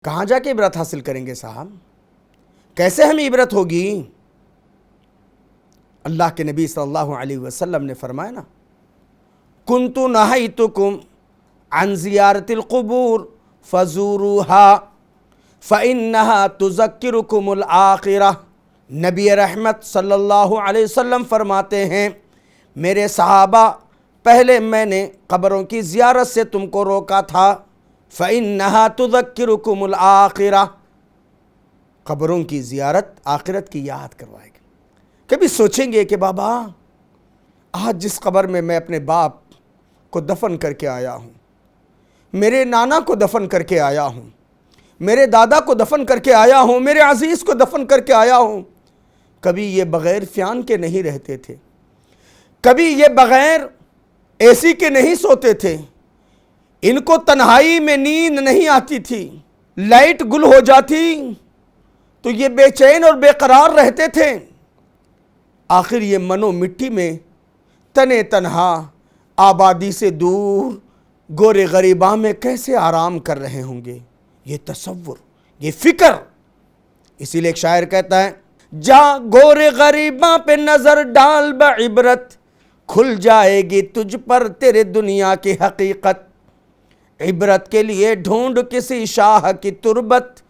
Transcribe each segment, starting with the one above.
کہاں جا کے عبرت حاصل کریں گے صاحب؟ کیسے ہمیں عبرت ہوگی؟ اللہ کے نبی صلی اللہ علیہ وسلم نے فرمایا نا، کنت نہیتکم عن زیارت القبور فزوروها فإنها تذکرکم الآخرہ۔ نبی رحمت صلی اللہ علیہ وسلم فرماتے ہیں، میرے صحابہ، پہلے میں نے قبروں کی زیارت سے تم کو روکا تھا، فإنها تذکرکم الآخرہ، قبروں کی زیارت آخرت کی یاد کروائے گی۔ کبھی سوچیں گے کہ بابا آج جس قبر میں میں اپنے باپ کو دفن کر کے آیا ہوں، میرے نانا کو دفن کر کے آیا ہوں، میرے دادا کو دفن کر کے آیا ہوں، میرے عزیز کو دفن کر کے آیا ہوں، کبھی یہ بغیر فیان کے نہیں رہتے تھے، کبھی یہ بغیر اے سی کے نہیں سوتے تھے، ان کو تنہائی میں نیند نہیں آتی تھی، لائٹ گل ہو جاتی تو یہ بے چین اور بے قرار رہتے تھے، آخر یہ منو مٹی میں تنے تنہا آبادی سے دور گورے غریباں میں کیسے آرام کر رہے ہوں گے؟ یہ تصور، یہ فکر۔ اسی لیے ایک شاعر کہتا ہے، جا گورے غریباں پہ نظر ڈال بعبرت، کھل جائے گی تجھ پر تیرے دنیا کی حقیقت، عبرت کے لیے ڈھونڈ کسی شاہ کی تربت،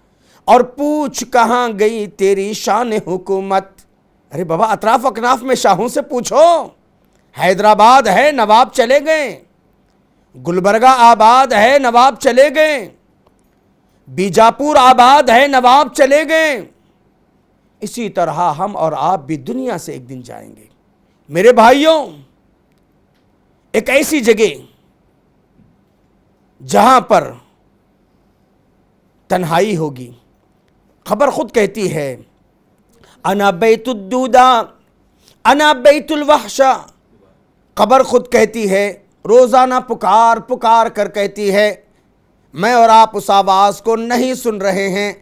اور پوچھ کہاں گئی تیری شان حکومت۔ ارے بابا، اطراف اکناف میں شاہوں سے پوچھو، حیدرآباد ہے نواب چلے گئے، گلبرگہ آباد ہے نواب چلے گئے، بیجاپور آباد ہے نواب چلے گئے، اسی طرح ہم اور آپ بھی دنیا سے ایک دن جائیں گے۔ میرے بھائیوں، ایک ایسی جگہ جہاں پر تنہائی ہوگی، خبر خود کہتی ہے، انا بیت الدودا انا بیت الوحشہ، قبر خود کہتی ہے، روزانہ پکار پکار کر کہتی ہے، میں اور آپ اس آواز کو نہیں سن رہے ہیں،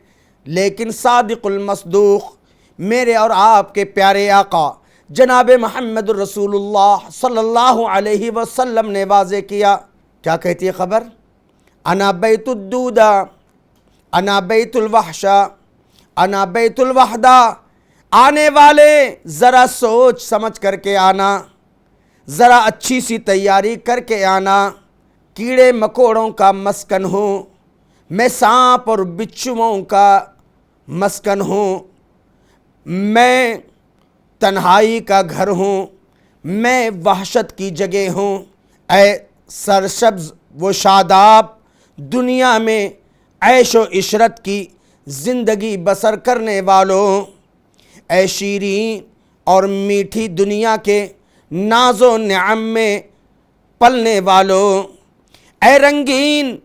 لیکن صادق المصدوق میرے اور آپ کے پیارے آقا جناب محمد رسول اللہ صلی اللہ علیہ وسلم نے واضح کیا۔ کیا کہتی ہے خبر؟ انا بیت الدودا انا بیت الوحشہ انا بیت الوحدہ۔ آنے والے ذرا سوچ سمجھ کر کے آنا، ذرا اچھی سی تیاری کر کے آنا، کیڑے مکوڑوں کا مسکن ہوں میں، سانپ اور بچھوؤں کا مسکن ہوں میں، تنہائی کا گھر ہوں میں، وحشت کی جگہ ہوں۔ اے سرسبز و شاداب دنیا میں عیش و عشرت کی زندگی بسر کرنے والوں، اے شیریں اور میٹھی دنیا کے ناز و نعم میں پلنے والوں، اے رنگین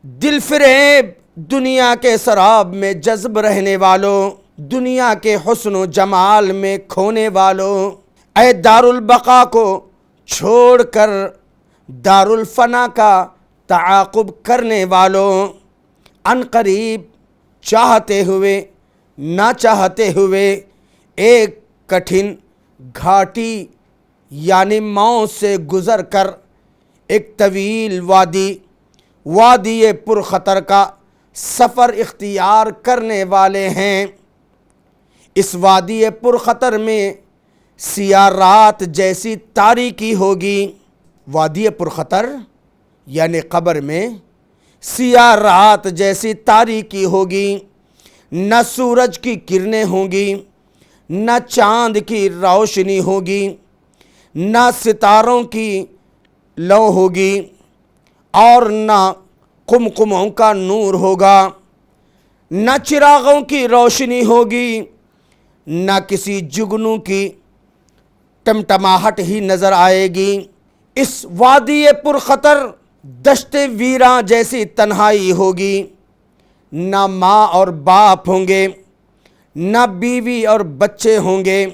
دل فریب دنیا کے سراب میں جذب رہنے والوں، دنیا کے حسن و جمال میں کھونے والوں، اے دار البقا کو چھوڑ کر دار الفنا کا تعاقب کرنے والوں، عن قریب چاہتے ہوئے نہ چاہتے ہوئے ایک کٹھن گھاٹی یعنی موت سے گزر کر ایک طویل وادی پرخطر کا سفر اختیار کرنے والے ہیں۔ اس وادی پرخطر میں سیاہ رات جیسی تاریکی ہوگی۔ وادی پرخطر یعنی قبر میں سیاہ رات جیسی تاریکی ہوگی، نہ سورج کی کرنیں ہوں گی، نہ چاند کی روشنی ہوگی، نہ ستاروں کی لو ہوگی، اور نہ قمقموں کا نور ہوگا، نہ چراغوں کی روشنی ہوگی، نہ کسی جگنو کی ٹمٹماہٹ ہی نظر آئے گی۔ اس وادی پرخطر دشت ویراں جیسی تنہائی ہوگی، نہ ماں اور باپ ہوں گے، نہ بیوی اور بچے ہوں گے،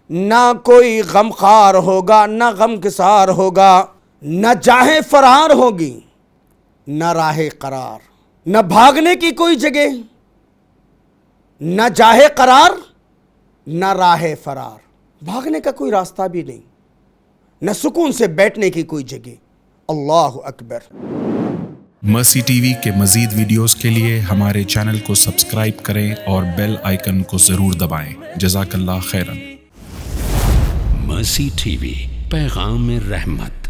نہ کوئی غمخوار ہوگا نہ غمگسار ہوگا، نہ جاہیں فرار ہوگی نہ راہ قرار، نہ بھاگنے کی کوئی جگہ، نہ جاہ قرار نہ راہ فرار، بھاگنے کا کوئی راستہ بھی نہیں، نہ سکون سے بیٹھنے کی کوئی جگہ۔ اللہ اکبر۔ مرسی ٹی وی کے مزید ویڈیوز کے لیے ہمارے چینل کو سبسکرائب کریں اور بیل آئیکن کو ضرور دبائیں۔ جزاک اللہ خیرن۔ مرسی ٹی وی، پیغام رحمت۔